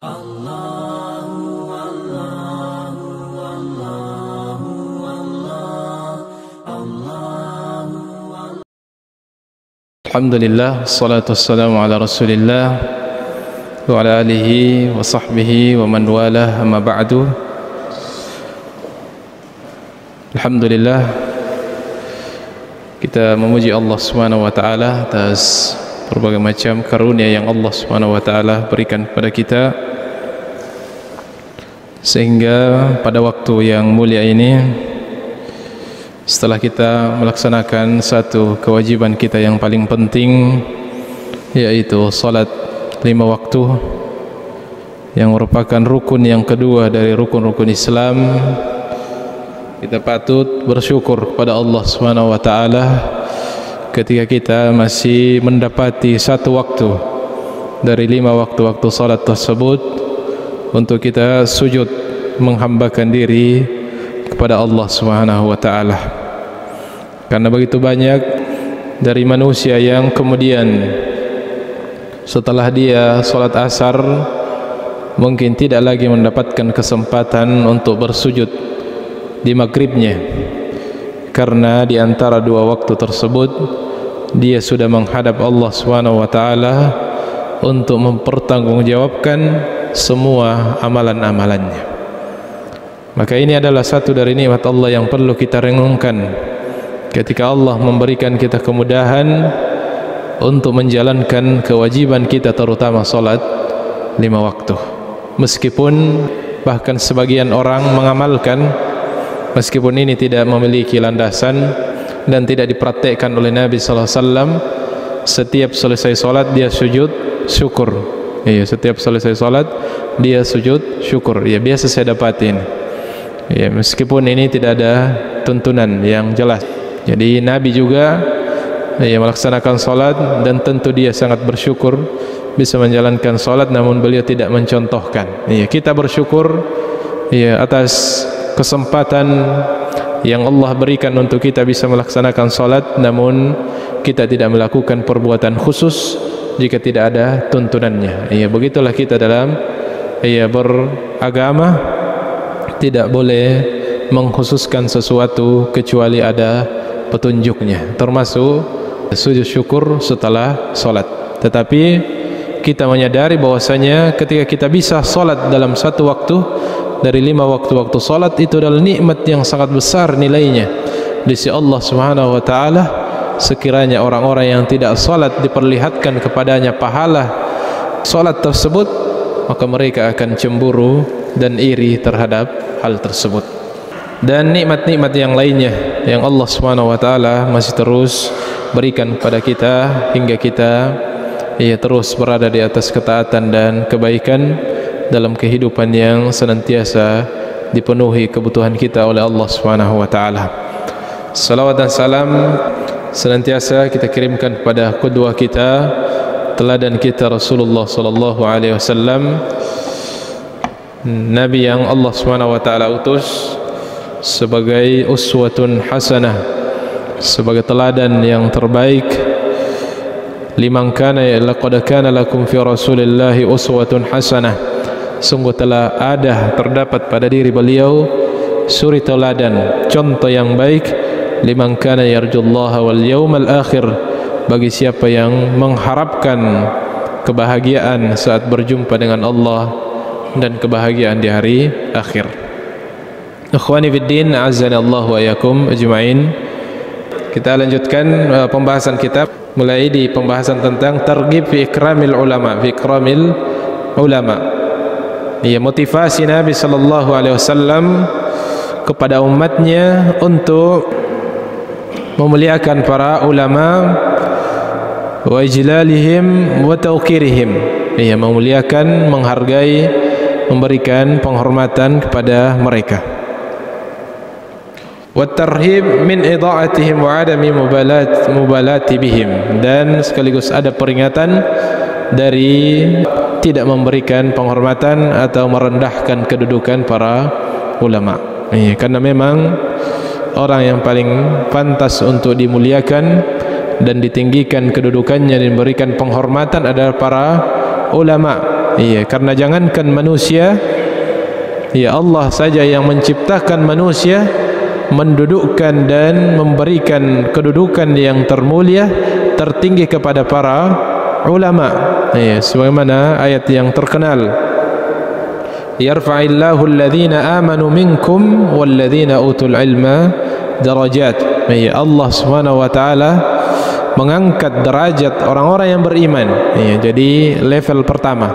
Alhamdulillah, salatu wassalamu ala rasulillah wa ala alihi wa sahbihi wa man walah, amma ba'du. Alhamdulillah, kita memuji Allah subhanahu wa ta'ala atas berbagai macam karunia yang Allah subhanahu wa ta'ala berikan kepada kita, sehingga pada waktu yang mulia ini, setelah kita melaksanakan satu kewajiban kita yang paling penting, yaitu salat 5 waktu, yang merupakan rukun yang kedua dari rukun-rukun Islam, kita patut bersyukur kepada Allah Subhanahu wa taala ketika kita masih mendapati satu waktu dari 5 waktu-waktu salat tersebut untuk kita sujud menghambakan diri kepada Allah Subhanahu wa taala. Karena begitu banyak dari manusia yang kemudian setelah dia salat asar mungkin tidak lagi mendapatkan kesempatan untuk bersujud di maghribnya, karena di antara 2 waktu tersebut dia sudah menghadap Allah Subhanahu wa taala untuk mempertanggungjawabkan semua amalan-amalannya. Maka ini adalah satu dari nikmat Allah yang perlu kita renungkan ketika Allah memberikan kita kemudahan untuk menjalankan kewajiban kita, terutama salat 5 waktu. Meskipun bahkan sebagian orang mengamalkan, meskipun ini tidak memiliki landasan dan tidak dipraktekkan oleh Nabi sallallahu alaihi wasallam, setiap selesai salat dia sujud syukur. Iya, setiap selesai salat dia sujud syukur. Ya, biasa saya dapatin. Ya, meskipun ini tidak ada tuntunan yang jelas. Jadi Nabi juga melaksanakan salat dan tentu dia sangat bersyukur bisa menjalankan salat, namun beliau tidak mencontohkan. Ya, kita bersyukur atas kesempatan yang Allah berikan untuk kita bisa melaksanakan salat, namun kita tidak melakukan perbuatan khusus jika tidak ada tuntunannya. Begitulah kita dalam beragama, tidak boleh mengkhususkan sesuatu kecuali ada petunjuknya, termasuk sujud syukur setelah salat. Tetapi kita menyadari bahwasanya ketika kita bisa salat dalam satu waktu dari 5 waktu-waktu salat, itu adalah nikmat yang sangat besar nilainya di sisi Allah Subhanahu wa taala. Sekiranya orang-orang yang tidak salat diperlihatkan kepadanya pahala salat tersebut, maka mereka akan cemburu dan iri terhadap hal tersebut. Dan nikmat-nikmat yang lainnya yang Allah Subhanahu wa taala masih terus berikan kepada kita hingga kita terus berada di atas ketaatan dan kebaikan dalam kehidupan yang senantiasa dipenuhi kebutuhan kita oleh Allah Subhanahu wa taala. Salawat dan salam senantiasa kita kirimkan kepada qudwah kita, teladan kita, Rasulullah sallallahu alaihi wasallam, nabi yang Allah Subhanahu wa taala utus sebagai uswatun hasanah, sebagai teladan yang terbaik. Liman kana laqad kana lakum fi rasulillahi uswatun hasanah, sungguh telah ada terdapat pada diri beliau suri teladan, contoh yang baik. Liman kana yarjullaha wal yawmal akhir, bagi siapa yang mengharapkan kebahagiaan saat berjumpa dengan Allah dan kebahagiaan di hari akhir. Ikhwani fiddin, a'azzanallahu wa iyyakum ajma'in. Kita lanjutkan pembahasan kitab, mulai di pembahasan tentang targhib fi ikramil ulama, fi ikramil ulama. Motivasi Nabi sallallahu alaihi wasallam kepada umatnya untuk memuliakan para ulama, wa ijlalihim wa tawqirihim, memuliakan, menghargai, memberikan penghormatan kepada mereka. Wa tarhib min ida'atihim wa adami mubalati bihim, dan sekaligus ada peringatan dari tidak memberikan penghormatan atau merendahkan kedudukan para ulama. Karena memang orang yang paling pantas untuk dimuliakan dan ditinggikan kedudukannya dan diberikan penghormatan adalah para ulama. Iya, karena jangankan manusia, ya Allah saja yang menciptakan manusia, mendudukkan dan memberikan kedudukan yang termulia, tertinggi kepada para ulama. Ya, sebagaimana ayat yang terkenal, yarfa'illahu alladhina amanu minkum walladhina utul ilma darajat. Ya, Allah Subhanahu wa taala mengangkat derajat orang-orang yang beriman. Ya, jadi level pertama,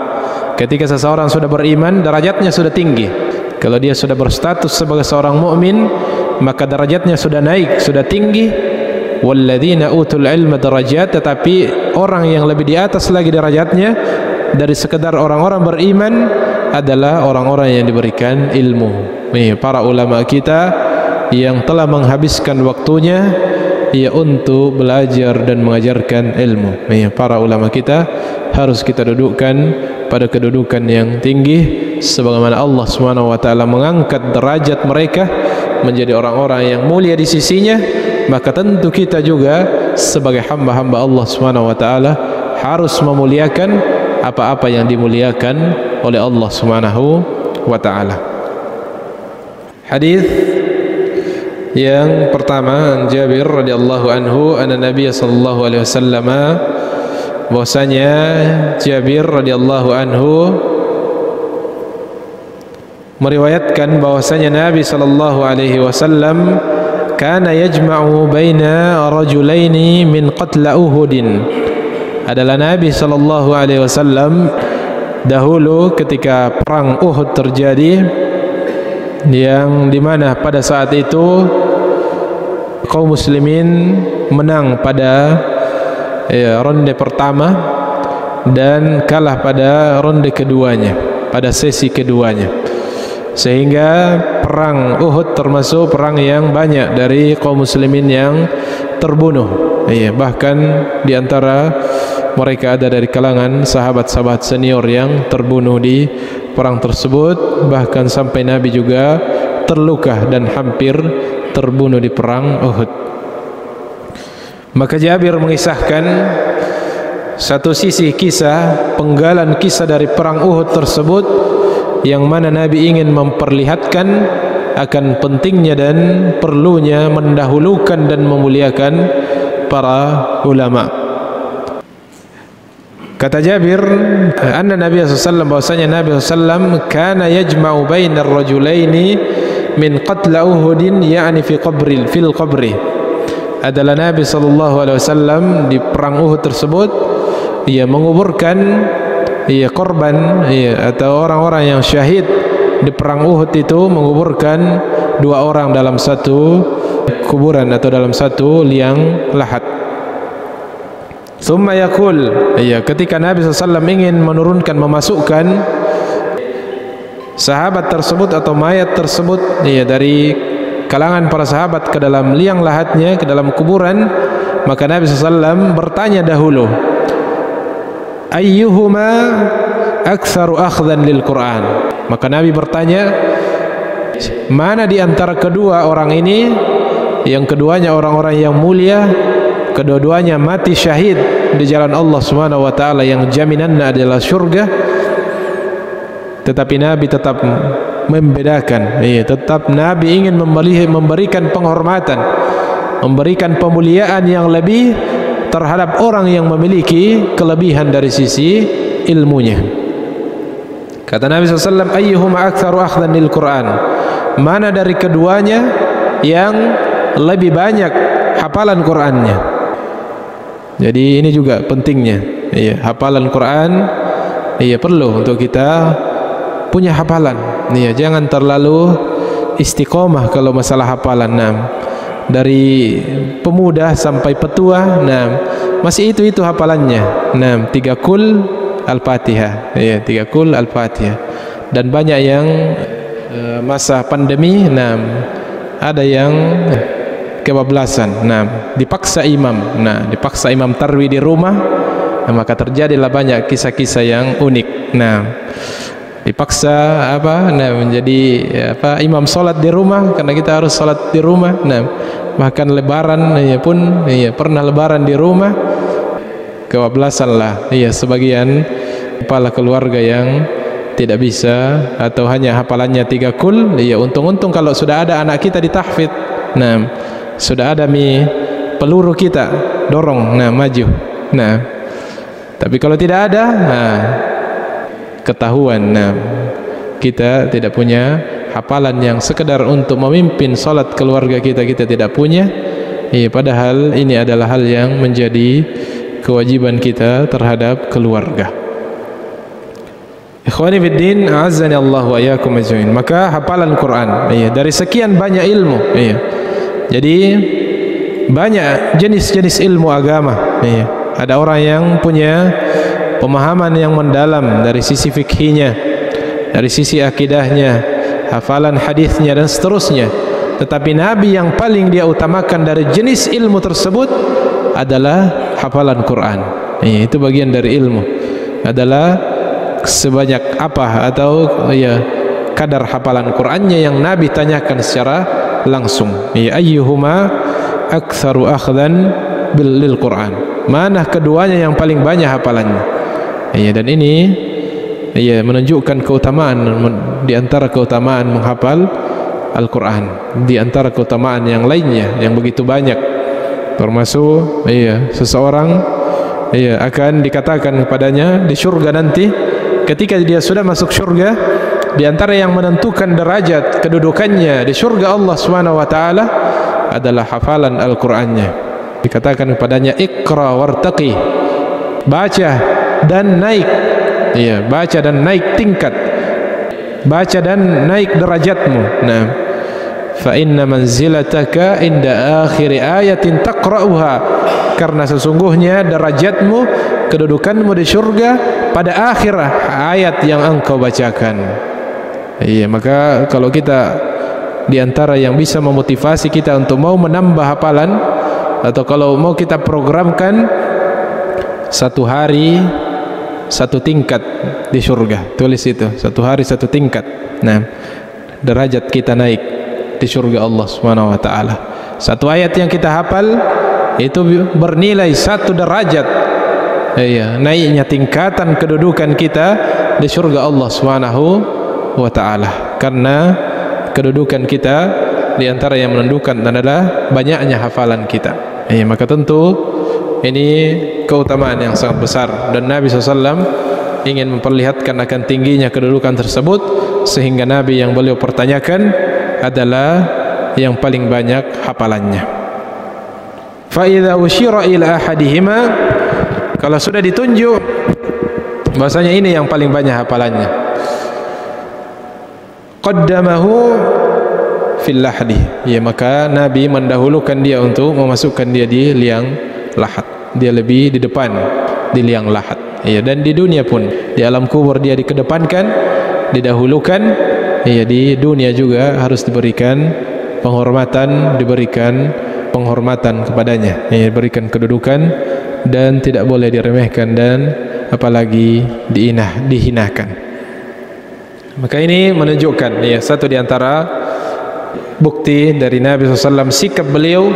ketika seseorang sudah beriman, derajatnya sudah tinggi. Kalau dia sudah berstatus sebagai seorang mukmin, maka derajatnya sudah naik, sudah tinggi. Walladzina utul ilma darajat, tetapi orang yang lebih di atas lagi derajatnya dari sekedar orang-orang beriman adalah orang-orang yang diberikan ilmu. Para ulama kita yang telah menghabiskan waktunya untuk belajar dan mengajarkan ilmu. Para ulama kita harus kita dudukkan pada kedudukan yang tinggi, sebagaimana Allah Subhanahu wa taala mengangkat derajat mereka menjadi orang-orang yang mulia di sisinya. Maka tentu kita juga sebagai hamba-hamba Allah Subhanahu wa taala harus memuliakan apa-apa yang dimuliakan oleh Allah Subhanahu wa taala. Hadis yang pertama, Jabir radhiyallahu anhu, anna Nabi sallallahu alaihi wasallam, bahwasanya Jabir radhiyallahu anhu meriwayatkan bahwasanya Nabi sallallahu alaihi wasallam kana yajma'u baina rajulaini min qatla Uhudin. Adalah Nabi sallallahu alaihi wasallam dahulu ketika perang Uhud terjadi, yang dimana pada saat itu kaum muslimin menang pada ronde pertama dan kalah pada ronde keduanya, pada sesi keduanya, sehingga perang Uhud termasuk perang yang banyak dari kaum muslimin yang terbunuh. Bahkan diantara mereka ada dari kalangan sahabat-sahabat senior yang terbunuh di perang tersebut, bahkan sampai Nabi juga terluka dan hampir terbunuh di perang Uhud. Maka Jabir mengisahkan satu sisi kisah, penggalan kisah dari perang Uhud tersebut, yang mana Nabi ingin memperlihatkan akan pentingnya dan perlunya mendahulukan dan memuliakan para ulama. Kata Jabir, anna Nabi SAW, bahwasanya Nabi SAW kana yajma'u bainar rajulaini min qatla Uhudin, yakni fil qabri. Adalah Nabi SAW di perang Uhud tersebut, ia menguburkan korban atau orang-orang yang syahid di perang Uhud itu, menguburkan dua orang dalam satu kuburan atau dalam satu liang lahat. Thumma yaqul, ketika Nabi SAW ingin menurunkan, memasukkan sahabat tersebut atau mayat tersebut dari kalangan para sahabat ke dalam liang lahatnya, ke dalam kuburan, maka Nabi SAW bertanya dahulu, ayyuhuma aktsaru akhdhan lil Quran. Maka Nabi bertanya, mana di antara kedua orang ini, yang keduanya orang-orang yang mulia, kedua-duanya mati syahid di jalan Allah Subhanahu wa taala yang jaminannya adalah surga, tetapi Nabi tetap membedakan. Tetap Nabi ingin memberikan penghormatan, memberikan pemuliaan yang lebih terhadap orang yang memiliki kelebihan dari sisi ilmunya. Kata Nabi SAW, ayyuhuma aktsaru akhdhan lil Quran, mana dari keduanya yang lebih banyak hafalan Qurannya. Jadi ini juga pentingnya, hafalan Quran, perlu untuk kita punya hafalan. Jangan terlalu istiqomah kalau masalah hafalan. Dari pemuda sampai petua, masih itu hafalannya. 3 kul Al-Fatihah, 3 kul Al-Fatihah. Dan banyak yang masa pandemi, ada yang kebablasan, dipaksa imam, dipaksa imam tarwi di rumah, maka terjadilah banyak kisah-kisah yang unik. Dipaksa menjadi imam solat di rumah, karena kita harus solat di rumah. Bahkan lebaran pun pernah lebaran di rumah, kebablasan lah sebagian kepala keluarga yang tidak bisa atau hanya hafalannya 3 kul, ya untung-untung kalau sudah ada anak kita ditahfidz. Nah, sudah ada peluru kita dorong, nah maju. Nah, tapi kalau tidak ada, nah ketahuan, nah kita tidak punya hafalan yang sekedar untuk memimpin salat keluarga kita tidak punya. Ya, padahal ini adalah hal yang menjadi kewajiban kita terhadap keluarga. Ikhwani fiddin, a'azzani Allah wa iyyakum ajmain. Maka hafalan Quran, ya, dari sekian banyak ilmu, ya. Jadi banyak jenis-jenis ilmu agama, ya. Ada orang yang punya pemahaman yang mendalam dari sisi fikihnya, dari sisi akidahnya, hafalan hadisnya dan seterusnya. Tetapi Nabi yang paling dia utamakan dari jenis ilmu tersebut adalah hafalan Quran. Ya, itu bagian dari ilmu. Adalah sebanyak apa atau ya kadar hafalan Qur'annya yang Nabi tanyakan secara langsung. Ya ayyuhuma aktsaru akhdan bil Qur'an. Mana keduanya yang paling banyak hafalannya? Ya, dan ini ya menunjukkan keutamaan di antara keutamaan menghafal Al-Qur'an, di antara keutamaan yang lainnya yang begitu banyak. Termasuk ya seseorang ya akan dikatakan kepadanya di surga nanti, ketika dia sudah masuk surga, di antara yang menentukan derajat kedudukannya di surga Allah Subhanahu wa taala adalah hafalan Al-Qur'annya. Dikatakan kepadanya iqra wartaqi, baca dan naik, ya, baca dan naik tingkat, baca dan naik derajatmu. Nah, fa inna manzilataka inda akhir ayatin taqra'uha, karena sesungguhnya derajatmu, kedudukanmu di surga pada akhir ayat yang engkau bacakan. Iya, maka kalau kita di antara yang bisa memotivasi kita untuk mau menambah hafalan, atau kalau mau kita programkan 1 hari 1 tingkat di surga, tulis itu 1 hari 1 tingkat. Nah, derajat kita naik di surga Allah Subhanahu wa taala. 1 ayat yang kita hafal itu bernilai 1 derajat. Iya, naiknya tingkatan kedudukan kita di surga Allah Subhanahu wa taala. Karena kedudukan kita di antara yang menentukan adalah banyaknya hafalan kita. Iya, maka tentu ini keutamaan yang sangat besar, dan Nabi SAW ingin memperlihatkan akan tingginya kedudukan tersebut, sehingga Nabi yang beliau pertanyakan adalah yang paling banyak hafalannya. Fa idza usyira ila ahadihima, kalau sudah ditunjuk bahasanya ini yang paling banyak hafalannya, qaddamahu fil lahdi, ya, maka Nabi mendahulukan dia untuk memasukkan dia di liang lahat. Dia lebih di depan di liang lahat, ya. Dan di dunia pun, di alam kubur dia dikedepankan, didahulukan, ya. Di dunia juga harus diberikan penghormatan, kepadanya, ya, diberikan kedudukan dan tidak boleh diremehkan dan apalagi dihinakan. Maka ini menunjukkan, ya, satu di antara bukti dari Nabi SAW, sikap beliau,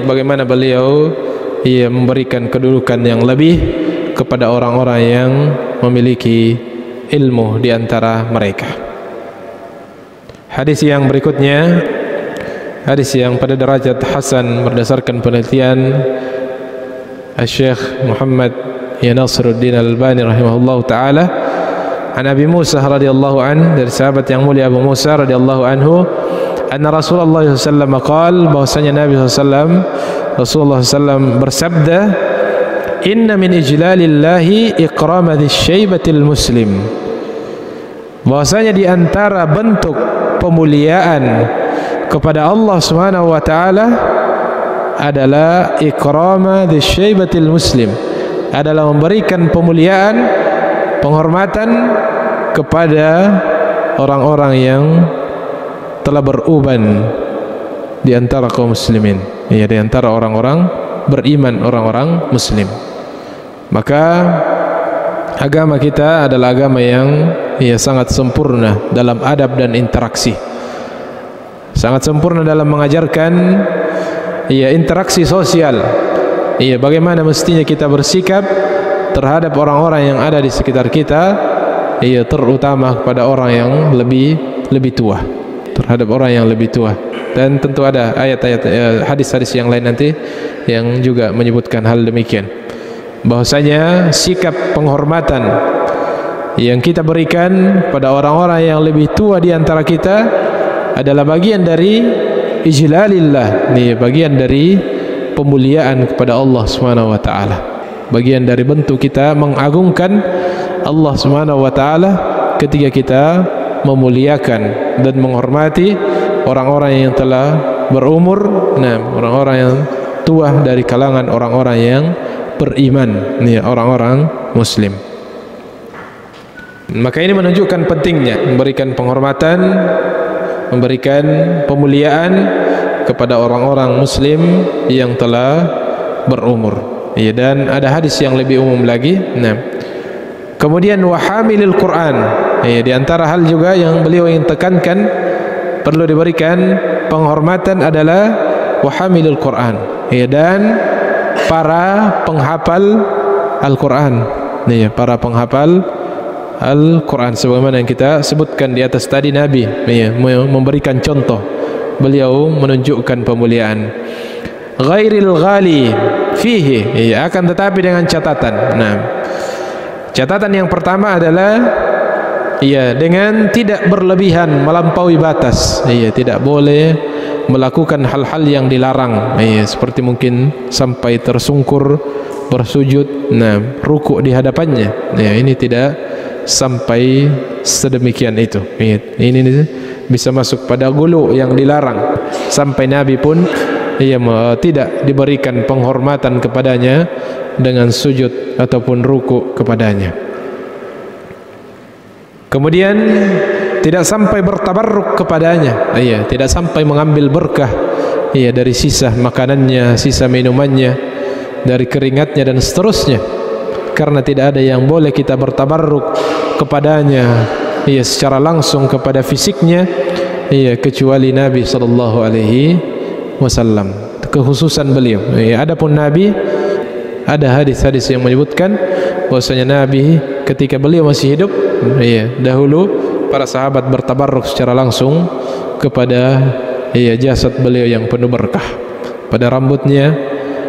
bagaimana beliau, ia memberikan kedudukan yang lebih kepada orang-orang yang memiliki ilmu di antara mereka. Hadis yang berikutnya, hadis yang pada derajat hasan berdasarkan penelitian Syekh Muhammad Nasiruddin Al-Albani rahimahullah ta'ala, an Abi Musa radhiyallahu an, dari sahabat yang mulia Abu Musa radhiyallahu anhu, anna Rasulullah SAW qala, bahwasanya Nabi Rasulullah SAW bersabda, inna min ijlalillahi ikrama dzsyaibatil muslim, bahwasanya di antara bentuk pemuliaan kepada Allah Subhanahu wa taala adalah ikrama dzsyaibatil muslim, adalah memberikan pemuliaan, penghormatan kepada orang-orang yang telah beruban di antara kaum muslimin, ya, di antara orang-orang beriman, orang-orang muslim. Maka agama kita adalah agama yang, ya, sangat sempurna dalam adab dan interaksi, sangat sempurna dalam mengajarkan, ya, interaksi sosial, ya, bagaimana mestinya kita bersikap terhadap orang-orang yang ada di sekitar kita, ia terutama kepada orang yang lebih tua, terhadap orang yang lebih tua. Dan tentu ada ayat-ayat hadis-hadis yang lain nanti yang juga menyebutkan hal demikian, bahwasanya sikap penghormatan yang kita berikan pada orang-orang yang lebih tua di antara kita adalah bagian dari ijlalillah, nih bagian dari pemuliaan kepada Allah Subhanahu wa taala, bagian dari bentuk kita mengagungkan Allah Subhanahu wa taala ketika kita memuliakan dan menghormati orang-orang yang telah berumur, orang-orang yang tua dari kalangan orang-orang yang beriman, nih orang-orang muslim. Maka ini menunjukkan pentingnya memberikan penghormatan, memberikan pemuliaan kepada orang-orang muslim yang telah berumur. Ya, dan ada hadis yang lebih umum lagi. Kemudian wahamilil Quran. Ya, di antara hal juga yang beliau ingin tekankan perlu diberikan penghormatan adalah wahamilil Quran. Ya, dan para penghafal Al-Quran. Ya, para penghafal Al-Quran, sebagaimana yang kita sebutkan di atas tadi, Nabi memberikan contoh, beliau menunjukkan pemuliaan. Ghairil ghali fihi, akan tetapi dengan catatan. Catatan yang pertama adalah dengan tidak berlebihan melampaui batas. Tidak boleh melakukan hal-hal yang dilarang, seperti mungkin sampai tersungkur bersujud, rukuk di hadapannya. Ini tidak sampai sedemikian itu. Ini bisa masuk pada gulu yang dilarang. Sampai Nabi pun tidak diberikan penghormatan kepadanya dengan sujud ataupun ruku kepadanya. Kemudian tidak sampai bertabarruk kepadanya, tidak sampai mengambil berkah dari sisa makanannya, sisa minumannya, dari keringatnya dan seterusnya. Karena tidak ada yang boleh kita bertabarruk kepadanya secara langsung kepada fisiknya kecuali Nabi sallallahu alaihi wasallam, kekhususan beliau. Adapun Nabi, ada hadis-hadis yang menyebutkan bahwasanya Nabi ketika beliau masih hidup, dahulu para sahabat bertabarruk secara langsung kepada jasad beliau yang penuh berkah, pada rambutnya,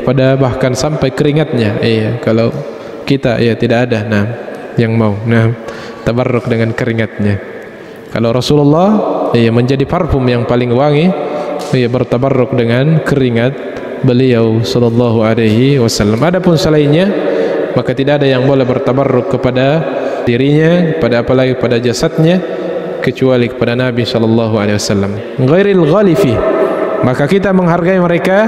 pada bahkan sampai keringatnya. Kalau kita tidak ada yang mau tabarruk dengan keringatnya. Kalau Rasulullah menjadi parfum yang paling wangi, bertabarruk dengan keringat beliau sallallahu alaihi wasallam. Adapun selainnya, maka tidak ada yang boleh bertabarruk kepada dirinya, pada apalagi pada jasadnya, kecuali kepada Nabi sallallahu alaihi wasallam. Ghairil ghalifi, maka kita menghargai mereka,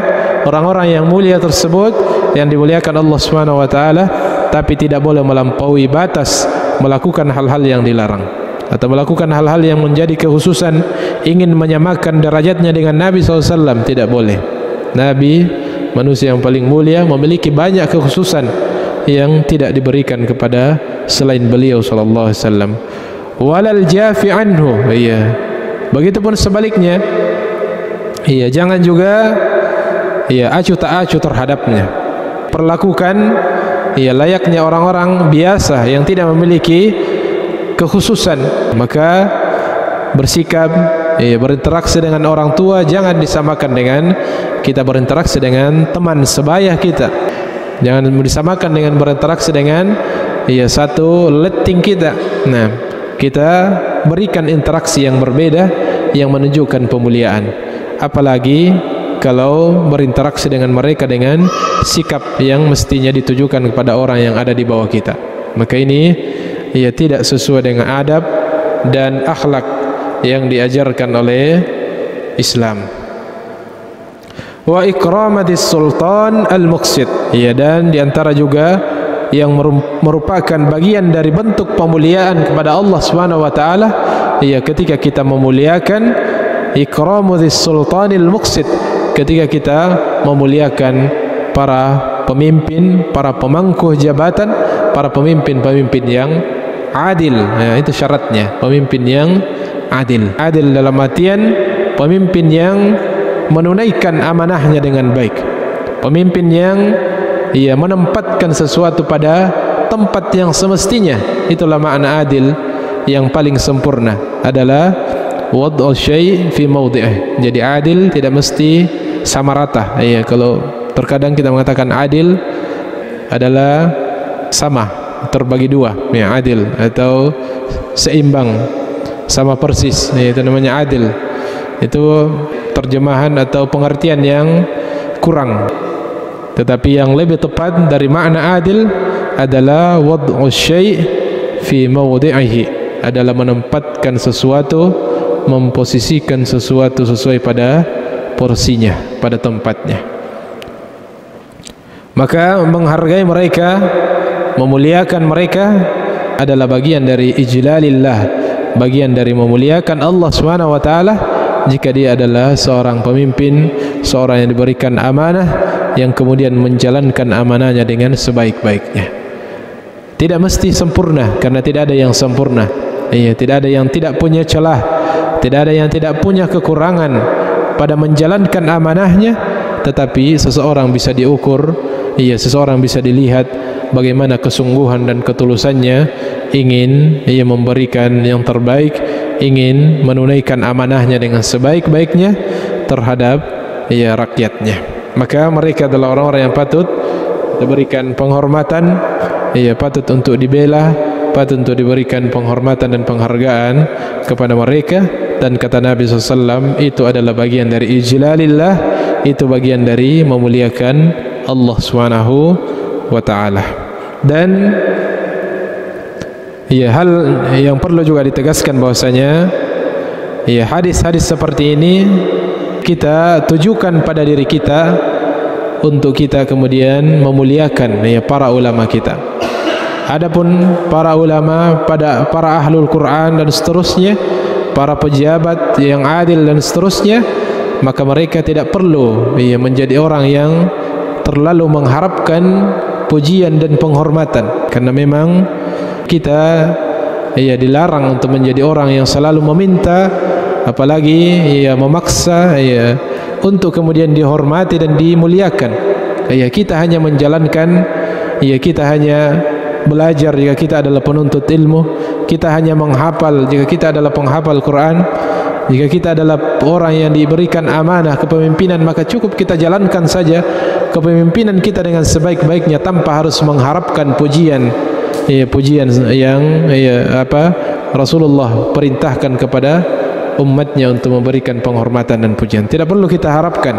orang-orang yang mulia tersebut yang dimuliakan Allah Subhanahu wa taala, tapi tidak boleh melampaui batas melakukan hal-hal yang dilarang atau melakukan hal-hal yang menjadi kekhususan, ingin menyamakan derajatnya dengan Nabi SAW. Tidak boleh. Nabi, manusia yang paling mulia, memiliki banyak kekhususan yang tidak diberikan kepada selain beliau sallallahu alaihi wasallam. Walal jafi anhu, begitupun sebaliknya, jangan juga acuh tak acuh terhadapnya. Perlakukan layaknya orang-orang biasa yang tidak memiliki kekhususan. Maka bersikap, berinteraksi dengan orang tua jangan disamakan dengan kita berinteraksi dengan teman sebaya kita. Jangan disamakan dengan berinteraksi dengan satu letting kita. Kita berikan interaksi yang berbeda yang menunjukkan pemuliaan. Apalagi kalau berinteraksi dengan mereka dengan sikap yang mestinya ditujukan kepada orang yang ada di bawah kita. Maka ini tidak sesuai dengan adab dan akhlak yang diajarkan oleh Islam. Wa ikramatis sultan al-muqsid, dan diantara juga yang merupakan bagian dari bentuk pemuliaan kepada Allah Subhanahu wa taala, ketika kita memuliakan ikramatis sultanil muqsid, ketika kita memuliakan para pemimpin, para pemangku jabatan, para pemimpin-pemimpin yang adil. Itu syaratnya, pemimpin yang adil. Adil dalam artian pemimpin yang menunaikan amanahnya dengan baik, pemimpin yang menempatkan sesuatu pada tempat yang semestinya. Itulah makna adil yang paling sempurna, adalah wad'u syai' fi mawdi'ih. Jadi adil tidak mesti sama rata. Iya, kalau terkadang kita mengatakan adil adalah sama, terbagi dua, ya, adil, atau seimbang, sama persis, ya, itu namanya adil. Itu terjemahan atau pengertian yang kurang. Tetapi yang lebih tepat dari makna adil adalah wad'u syai' fi mawdi'ihi, adalah menempatkan sesuatu, memposisikan sesuatu sesuai pada porsinya, pada tempatnya. Maka menghargai mereka, memuliakan mereka adalah bagian dari ijlalillah, bagian dari memuliakan Allah Subhanahu wa taala jika dia adalah seorang pemimpin, seorang yang diberikan amanah, yang kemudian menjalankan amanahnya dengan sebaik-baiknya. Tidak mesti sempurna, karena tidak ada yang sempurna. Iya, tidak ada yang tidak punya celah, tidak ada yang tidak punya kekurangan pada menjalankan amanahnya. Tetapi seseorang bisa diukur, iya, seseorang bisa dilihat bagaimana kesungguhan dan ketulusannya ingin ia memberikan yang terbaik, ingin menunaikan amanahnya dengan sebaik-baiknya terhadap ya rakyatnya. Maka mereka adalah orang-orang yang patut diberikan penghormatan, ya, patut untuk dibela, patut untuk diberikan penghormatan dan penghargaan kepada mereka. Dan kata Nabi SAW, itu adalah bagian dari ijlalillah, itu bagian dari memuliakan Allah Subhanahu wa ta'ala. Dan ya, hal yang perlu juga ditegaskan bahwasanya ya, hadis-hadis seperti ini kita tujukan pada diri kita untuk kita kemudian memuliakan ya para ulama kita. Adapun para ulama, pada para ahlul Quran dan seterusnya, para pejabat yang adil dan seterusnya, maka mereka tidak perlu ya menjadi orang yang terlalu mengharapkan pujian dan penghormatan, karena memang kita ya dilarang untuk menjadi orang yang selalu meminta, apalagi ya memaksa ya untuk kemudian dihormati dan dimuliakan. Ya, kita hanya menjalankan, ya, kita hanya belajar jika kita adalah penuntut ilmu, kita hanya menghafal jika kita adalah penghafal Quran, jika kita adalah orang yang diberikan amanah kepemimpinan, maka cukup kita jalankan saja kepemimpinan kita dengan sebaik-baiknya tanpa harus mengharapkan pujian, ya, pujian yang ya, Rasulullah perintahkan kepada umatnya untuk memberikan penghormatan dan pujian. Tidak perlu kita harapkan,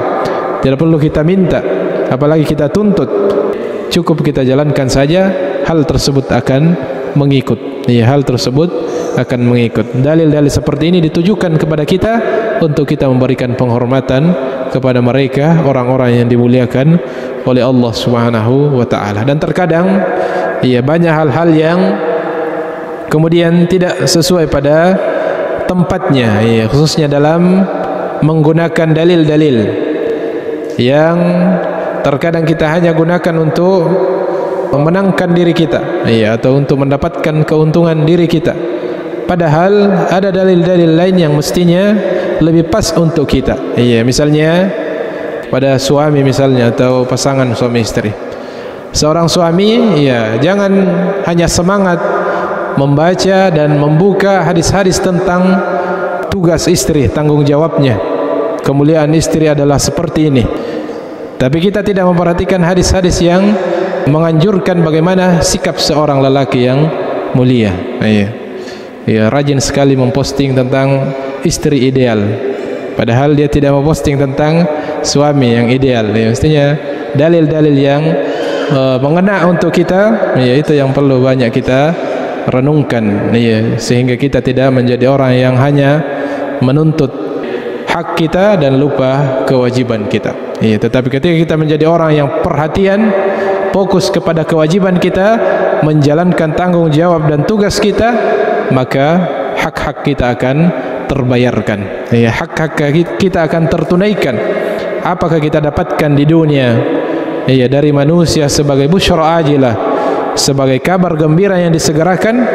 tidak perlu kita minta, apalagi kita tuntut. Cukup kita jalankan saja, hal tersebut akan mengikut. Ya, hal tersebut akan mengikut. Dalil-dalil seperti ini ditujukan kepada kita untuk kita memberikan penghormatan kepada mereka, orang-orang yang dimuliakan oleh Allah Subhanahu wa ta'ala. Dan terkadang ya, banyak hal-hal yang kemudian tidak sesuai pada tempatnya, ya, khususnya dalam menggunakan dalil-dalil yang terkadang kita hanya gunakan untuk memenangkan diri kita, ya, atau untuk mendapatkan keuntungan diri kita. Padahal ada dalil-dalil lain yang mestinya lebih pas untuk kita. Ya, misalnya pada suami misalnya, atau pasangan suami istri. Seorang suami, ya, jangan hanya semangat membaca dan membuka hadis-hadis tentang tugas istri, tanggung jawabnya. Kemuliaan istri adalah seperti ini. Tapi kita tidak memperhatikan hadis-hadis yang menganjurkan bagaimana sikap seorang lelaki yang mulia. Ya, rajin sekali memposting tentang istri ideal, padahal dia tidak memposting tentang suami yang ideal. Ya, mestinya dalil-dalil yang mengena untuk kita, ya, itu yang perlu banyak kita renungkan, ya, sehingga kita tidak menjadi orang yang hanya menuntut hak kita dan lupa kewajiban kita. Ya, tetapi ketika kita menjadi orang yang perhatian, fokus kepada kewajiban kita, menjalankan tanggung jawab dan tugas kita, maka hak-hak kita akan terbayarkan. Ya, hak-hak kita akan tertunaikan. Apakah kita dapatkan di dunia, ya, dari manusia sebagai busyra ajilah, sebagai kabar gembira yang disegerakan,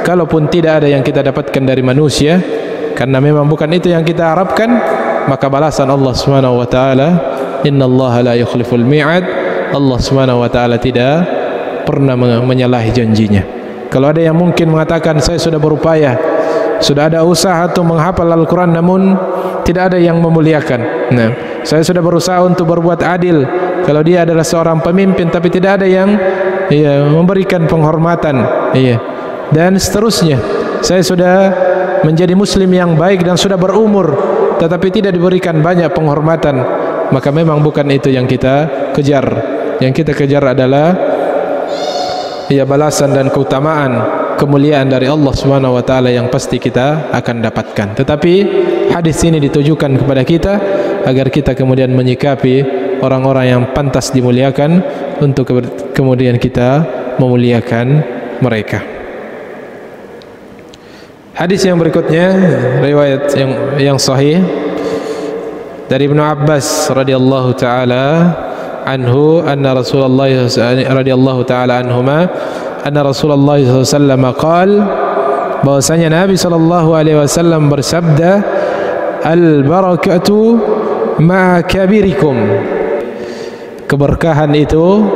kalaupun tidak ada yang kita dapatkan dari manusia, karena memang bukan itu yang kita harapkan, maka balasan Allah Subhanahu wa taala, innallaha la yukhliful mi'ad, Allah Subhanahu wa taala tidak pernah menyalahi janjinya. Kalau ada yang mungkin mengatakan saya sudah berupaya, sudah ada usaha untuk menghafal Al-Quran namun tidak ada yang memuliakan. Nah, saya sudah berusaha untuk berbuat adil kalau dia adalah seorang pemimpin tapi tidak ada yang memberikan penghormatan, dan seterusnya. Saya sudah menjadi muslim yang baik dan sudah berumur tetapi tidak diberikan banyak penghormatan, maka memang bukan itu yang kita kejar. Yang kita kejar adalah balasan dan keutamaan, kemuliaan dari Allah Subhanahu wa taala yang pasti kita akan dapatkan. Tetapi hadis ini ditujukan kepada kita agar kita kemudian menyikapi orang-orang yang pantas dimuliakan untuk kemudian kita memuliakan mereka. Hadis yang berikutnya riwayat yang sahih dari Ibnu Abbas radhiyallahu taala anhu anna Rasulullah radhiyallahu taala anhuma anna Rasulullah sallallahu alaihi wasallam qaal, bahwasanya Nabi sallallahu alaihi wasallam bersabda, al barakatu ma'a kabirikum, keberkahan itu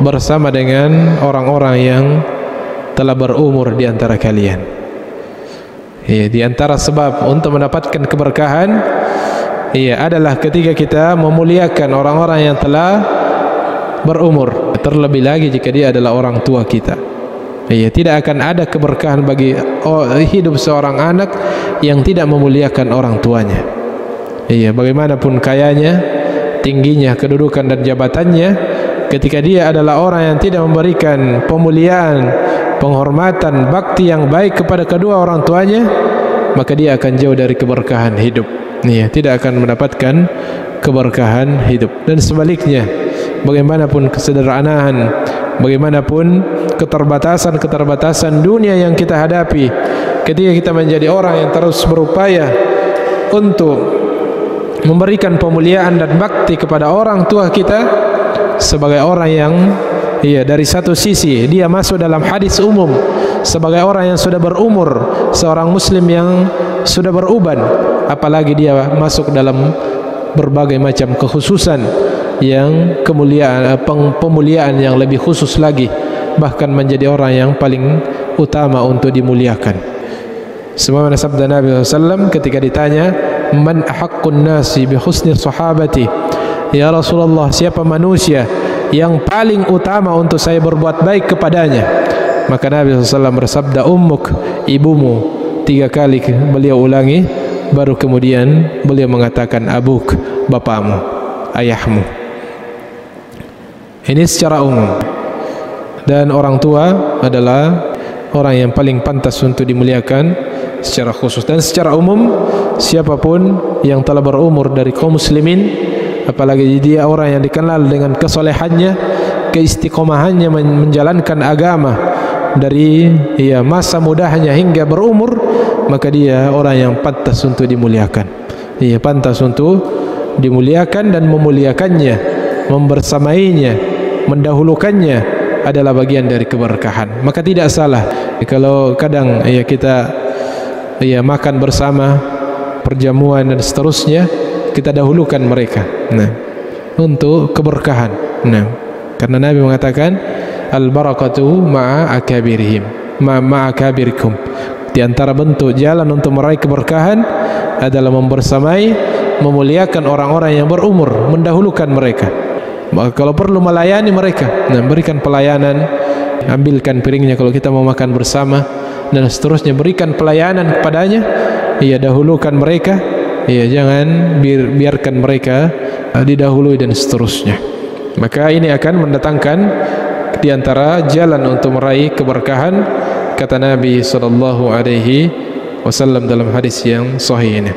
bersama dengan orang-orang yang telah berumur di antara kalian. Di antara sebab untuk mendapatkan keberkahan adalah ketika kita memuliakan orang-orang yang telah berumur, terlebih lagi jika dia adalah orang tua kita. Tidak akan ada keberkahan bagi hidup seorang anak yang tidak memuliakan orang tuanya. Bagaimanapun kayanya, tingginya kedudukan dan jabatannya, ketika dia adalah orang yang tidak memberikan pemuliaan, penghormatan, bakti yang baik kepada kedua orang tuanya, maka dia akan jauh dari keberkahan hidup. Tidak akan mendapatkan keberkahan hidup. Dan sebaliknya, bagaimanapun kesederhanaan, bagaimanapun keterbatasan dunia yang kita hadapi, ketika kita menjadi orang yang terus berupaya untuk memberikan pemuliaan dan bakti kepada orang tua kita sebagai orang yang dari satu sisi dia masuk dalam hadis umum sebagai orang yang sudah berumur, seorang muslim yang sudah beruban, apalagi dia masuk dalam berbagai macam kekhususan yang pemuliaan yang lebih khusus lagi, bahkan menjadi orang yang paling utama untuk dimuliakan. Sebagaimana sabda Nabi SAW ketika ditanya, man ahaqqun nasi bi husni sahabati, ya Rasulullah, siapa manusia yang paling utama untuk saya berbuat baik kepadanya? Maka Nabi SAW bersabda, ummuk, ibumu. 3 kali beliau ulangi, baru kemudian beliau mengatakan abuk, bapamu, ayahmu. Ini secara umum. Dan orang tua adalah orang yang paling pantas untuk dimuliakan secara khusus. Dan secara umum, siapapun yang telah berumur dari kaum muslimin, apalagi dia orang yang dikenal dengan kesolehannya, keistiqomahannya menjalankan agama dari masa mudanya hingga berumur, maka dia orang yang pantas untuk dimuliakan. Pantas untuk dimuliakan, dan memuliakannya, membersamainya, mendahulukannya adalah bagian dari keberkahan. Maka tidak salah kalau kadang kita makan bersama, perjamuan dan seterusnya, kita dahulukan mereka untuk keberkahan. Karena Nabi mengatakan al barakatu ma'a akabirihim, ma'a akabirikum. Di antara bentuk jalan untuk meraih keberkahan adalah membersamai, memuliakan orang-orang yang berumur, mendahulukan mereka. Maka kalau perlu melayani mereka, berikan pelayanan, ambilkan piringnya kalau kita mau makan bersama, dan seterusnya, berikan pelayanan kepadanya. Dahulukan mereka, jangan biarkan mereka didahului dan seterusnya. Maka ini akan mendatangkan di antara jalan untuk meraih keberkahan, kata Nabi sallallahu alaihi wasallam dalam hadis yang sahih ini.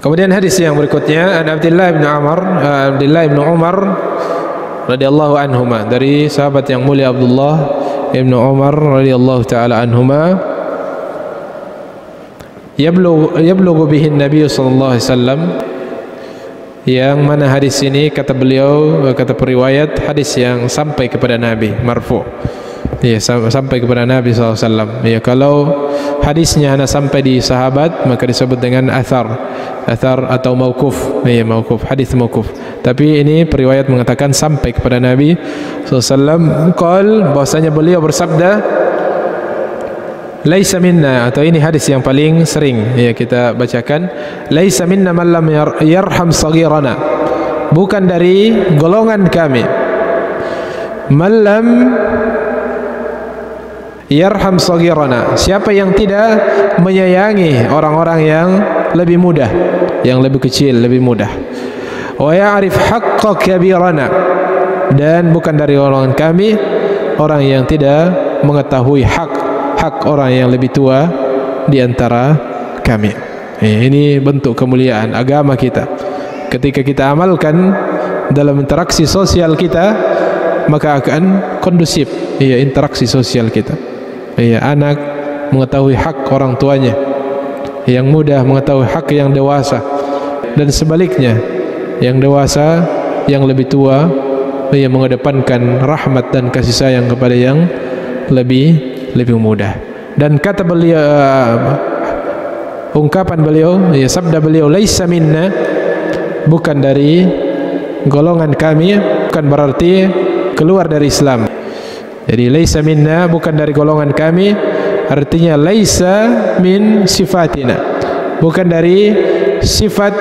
Kemudian hadis yang berikutnya, Abdullah bin Umar radhiyallahu anhuma, dari sahabat yang mulia Abdullah bin Umar radhiyallahu taala anhuma, yablughu bihi Nabi sallallahu alaihi wasallam, yang mana hadis ini kata beliau, kata periwayat, hadis yang sampai kepada Nabi, marfu, sampai kepada Nabi SAW. Kalau hadisnya hanya sampai di sahabat, maka disebut dengan athar atau mauquf. Ya, mauquf, hadis mauquf. Tapi ini periwayat mengatakan sampai kepada Nabi SAW. Bahwasanya beliau bersabda, laisa minna, atau ini hadis yang paling sering ya kita bacakan, laisa minna man lam yarham saghirana, bukan dari golongan kami, man lam yarham saghirana, siapa yang tidak menyayangi orang-orang yang lebih mudah, yang lebih kecil, lebih mudah, wa ya'rif haqqa kabirana, dan bukan dari golongan kami orang yang tidak mengetahui hak orang yang lebih tua di antara kami. Ini bentuk kemuliaan agama kita. Ketika kita amalkan dalam interaksi sosial kita, maka akan kondusif interaksi sosial kita. Anak mengetahui hak orang tuanya, yang muda mengetahui hak yang dewasa, dan sebaliknya, yang dewasa yang lebih tua mengedepankan rahmat dan kasih sayang kepada yang lebih mudah. Dan kata beliau, ungkapan beliau, sabda beliau, laisa minna, bukan dari golongan kami, bukan berarti keluar dari Islam. Jadi laisa minna, bukan dari golongan kami, artinya laisa min sifatina, bukan dari sifat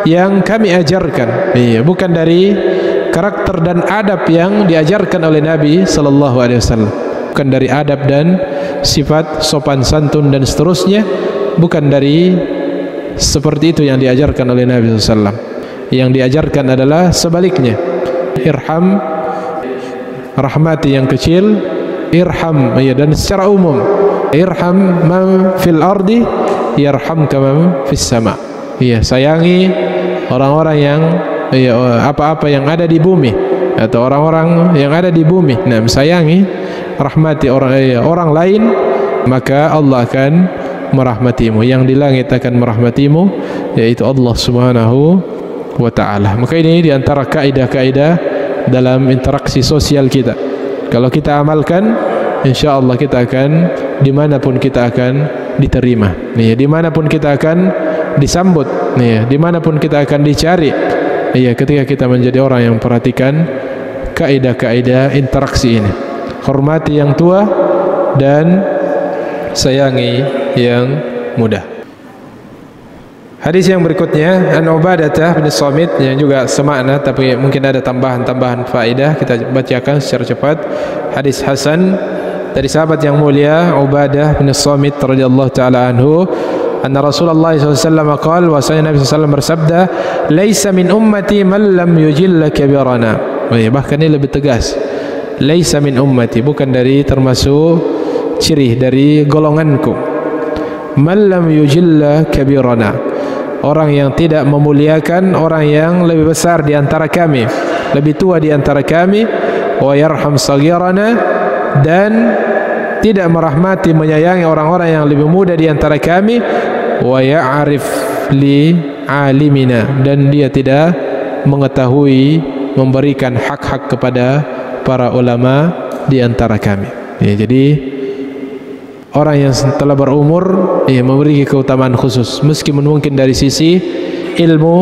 yang kami ajarkan. Bukan dari karakter dan adab yang diajarkan oleh Nabi sallallahu alaihi wasallam. Bukan dari adab dan sifat sopan santun dan seterusnya, bukan dari seperti itu yang diajarkan oleh Nabi SAW. Yang diajarkan adalah sebaliknya, irham, rahmati yang kecil, irham, dan secara umum, irham man fil ardi yarhamka man fis sama. Sayangi orang-orang yang apa-apa yang ada di bumi, atau orang-orang yang ada di bumi. Nah, sayangi, rahmati orang lain, maka Allah akan merahmatimu. Yang di langit akan merahmatimu, yaitu Allah Subhanahu wa ta'ala. Maka ini di antara kaidah-kaidah dalam interaksi sosial kita. Kalau kita amalkan, insya-Allah kita akan, dimanapun kita akan diterima. Dimanapun kita akan disambut. Dimanapun kita akan dicari. Ketika kita menjadi orang yang memperhatikan kaidah-kaidah interaksi ini. Hormati yang tua dan sayangi yang muda. Hadis yang berikutnya, an Ubadah bin Samit, yang juga semakna tapi mungkin ada tambahan faedah, kita bacakan secara cepat. Hadis hasan dari sahabat yang mulia Ubadah bin Samit radhiyallahu taala anhu, anna Rasulullah SAW qala, wasanya Nabi SAW bersabda, laisa min ummati man lam yujilla kabirana. Bahkan ini lebih tegas, laisa min ummati, bukan dari termasuk ciri dari golonganku, man lam yujilla kabirana, orang yang tidak memuliakan orang yang lebih besar di antara kami, lebih tua di antara kami, wa yarham saghirana, dan tidak merahmati menyayangi orang-orang yang lebih muda di antara kami, wa ya'rif li alimina, dan dia tidak mengetahui memberikan hak-hak kepada para ulama di antara kami. Jadi orang yang telah berumur memiliki keutamaan khusus, meskipun mungkin dari sisi ilmu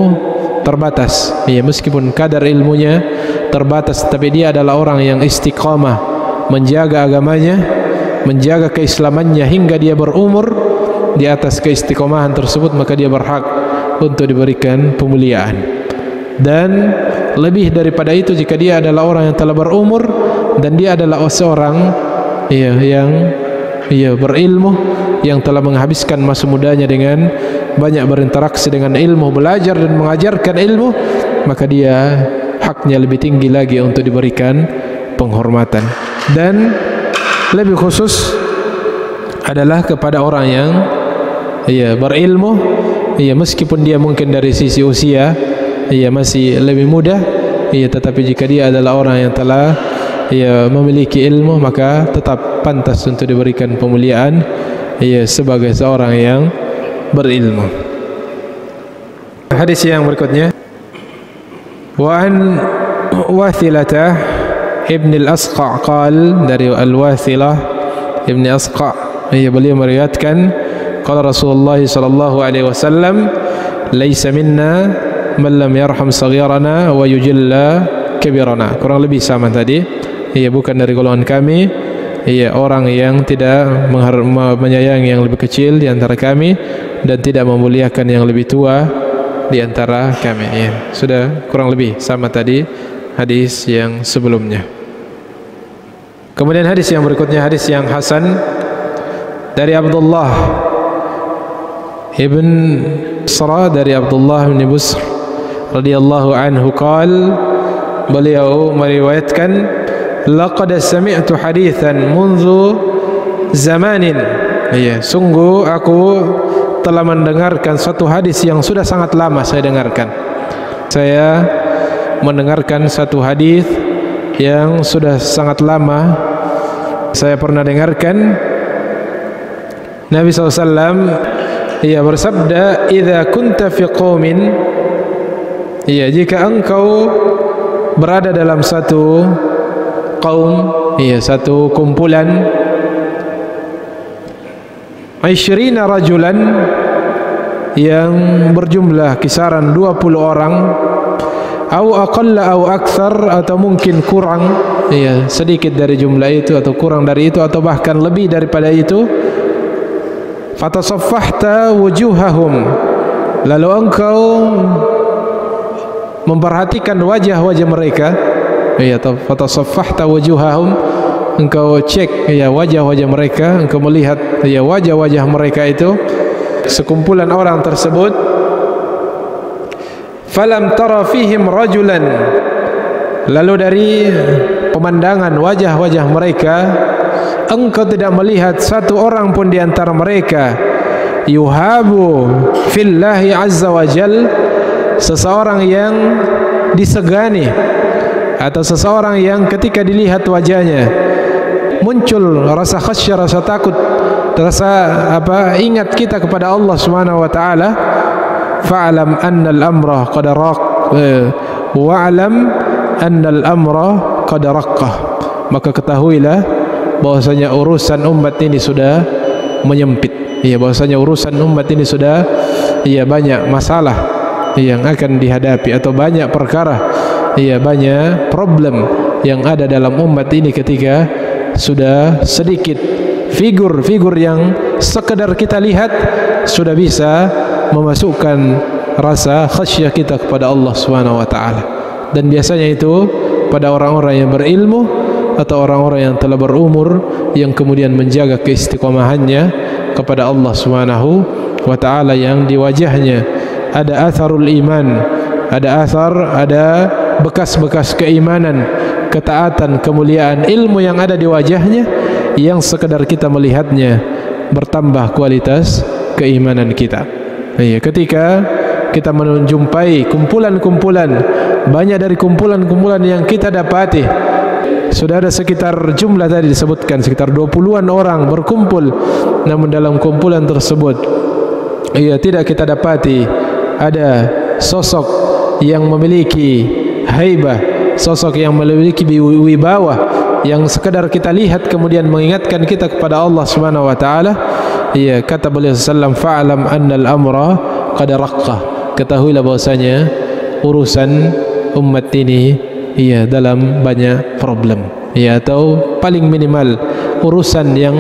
terbatas, meskipun kadar ilmunya terbatas, tapi dia adalah orang yang istiqamah menjaga agamanya, menjaga keislamannya hingga dia berumur di atas keistiqomahan tersebut, maka dia berhak untuk diberikan pemuliaan. Dan lebih daripada itu, jika dia adalah orang yang telah berumur dan dia adalah seorang yang berilmu, yang telah menghabiskan masa mudanya dengan banyak berinteraksi dengan ilmu, belajar dan mengajarkan ilmu, maka dia haknya lebih tinggi lagi untuk diberikan penghormatan. Dan lebih khusus adalah kepada orang yang berilmu, meskipun dia mungkin dari sisi usia masih lebih muda, tetapi jika dia adalah orang yang telah memiliki ilmu, maka tetap pantas untuk diberikan pemuliaan sebagai seorang yang berilmu. Hadis yang berikutnya, wa an Wathilah ibn al-Asqa qal, dari Al-Wathilah ibn Asqa beliau meriwayatkan qala Rasulullah sallallahu alaihi wasallam laisa minna man lam yarham saghirana wa yujilla kabirana. Kurang lebih sama tadi. Bukan dari golongan kami, orang yang tidak menyayangi yang lebih kecil di antara kami dan tidak memuliakan yang lebih tua di antara kami. Sudah kurang lebih sama tadi hadis yang sebelumnya. Kemudian hadis yang berikutnya, hadis yang hasan dari Abdullah ibn Busra, dari Abdullah bin Busr radhiyallahu anhu beliau meriwayatkan laqad sami'tu hadithan munzu zamanin. Sungguh aku telah mendengarkan suatu hadis yang sudah sangat lama saya dengarkan. Saya mendengarkan satu hadis yang sudah sangat lama saya pernah dengarkan. Nabi SAW bersabda, idza kunta fi qaumin, jika engkau berada dalam satu kaum, satu kumpulan, 20 rajulan, yang berjumlah kisaran 20 orang, au aqalla au akthar, atau mungkin kurang, sedikit dari jumlah itu atau kurang dari itu atau bahkan lebih daripada itu, fatasaffahta wujuhahum, lalu engkau memperhatikan wajah-wajah mereka, atau fatasaffahta wujuhahum, engkau cek wajah-wajah mereka, engkau melihat wajah-wajah mereka itu, sekumpulan orang tersebut, falam tara fihim rajulan, lalu dari pemandangan wajah-wajah mereka engkau tidak melihat satu orang pun di antara mereka yuhabu fillahi azza wa jal, seseorang yang disegani atau seseorang yang ketika dilihat wajahnya muncul rasa khasyah, rasa takut, rasa ingat kita kepada Allah Subhanahu wa taala. Fa'lam anna al-amra qad raq wa'lam anna al-amra qad raqqah, maka ketahuilah bahwasanya urusan umat ini sudah menyempit. Bahwasanya urusan umat ini sudah banyak masalah yang akan dihadapi, atau banyak perkara, banyak problem yang ada dalam umat ini ketika sudah sedikit figur-figur yang sekedar kita lihat sudah bisa memasukkan rasa khasyah kita kepada Allah Subhanahu wa taala. Dan biasanya itu pada orang-orang yang berilmu atau orang-orang yang telah berumur, yang kemudian menjaga keistiqomahannya kepada Allah Subhanahu wa taala, yang di wajahnya ada atharul iman, ada bekas-bekas keimanan, ketaatan, kemuliaan, ilmu yang ada di wajahnya, yang sekedar kita melihatnya bertambah kualitas keimanan kita. Ketika kita menjumpai kumpulan-kumpulan, banyak dari kumpulan-kumpulan yang kita dapati, sudah ada sekitar jumlah tadi disebutkan sekitar 20-an orang berkumpul, namun dalam kumpulan tersebut tidak kita dapati ada sosok yang memiliki haibah, sosok yang memiliki wibawa, yang sekedar kita lihat kemudian mengingatkan kita kepada Allah Subhanahu wa taala. Kata beliau sallallahu alaihi wasallam, fa'lam annal amra qad raqqah, ketahuilah bahwasanya urusan umat ini dalam banyak problem, atau paling minimal urusan yang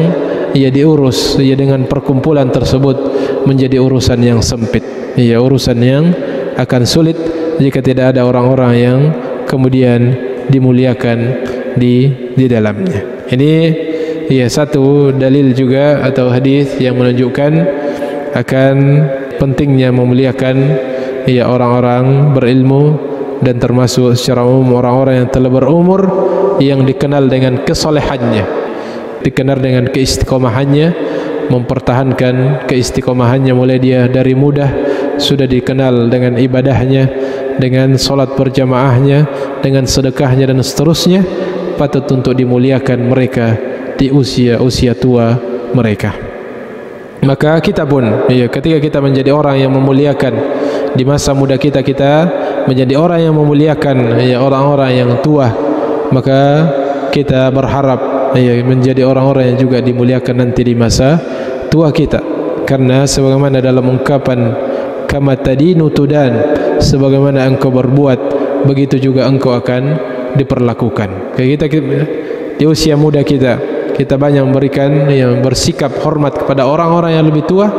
diurus dengan perkumpulan tersebut menjadi urusan yang sempit, urusan yang akan sulit jika tidak ada orang-orang yang kemudian dimuliakan di dalamnya. Ini satu dalil juga atau hadis yang menunjukkan akan pentingnya memuliakan orang-orang berilmu, dan termasuk secara umum orang-orang yang telah berumur, yang dikenal dengan kesolehannya, dikenal dengan keistiqomahannya, mempertahankan keistiqomahannya mulai dia dari mudah, sudah dikenal dengan ibadahnya, dengan solat berjamaahnya, dengan sedekahnya dan seterusnya. Patut untuk dimuliakan mereka di usia tua mereka. Maka kita pun ketika kita menjadi orang yang memuliakan di masa muda kita, kita menjadi orang yang memuliakan orang-orang yang tua, maka kita berharap menjadi orang-orang yang juga dimuliakan nanti di masa tua kita. Karena sebagaimana dalam ungkapan kama tadinu tudan, sebagaimana engkau berbuat begitu juga engkau akan diperlakukan. Kita di usia muda kita banyak memberikan bersikap hormat kepada orang-orang yang lebih tua,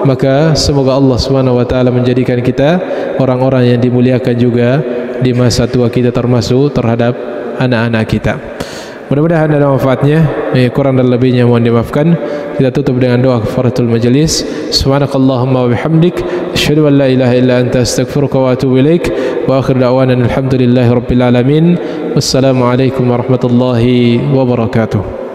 maka semoga Allah Subhanahu wa taala menjadikan kita orang-orang yang dimuliakan juga di masa tua kita, termasuk terhadap anak-anak kita. Mudah-mudahan ada manfaatnya. Kurang dan lebihnya mohon dimaafkan. Kita tutup dengan doa kafaratul majelis. Subhanakallahumma wa bihamdik, asyhadu an la ilaha illa anta, astaghfiruka wa atubu ilaik. Wa akhir da'wana alhamdulillahi rabbil alamin. Wassalamu alaikum warahmatullahi wabarakatuh.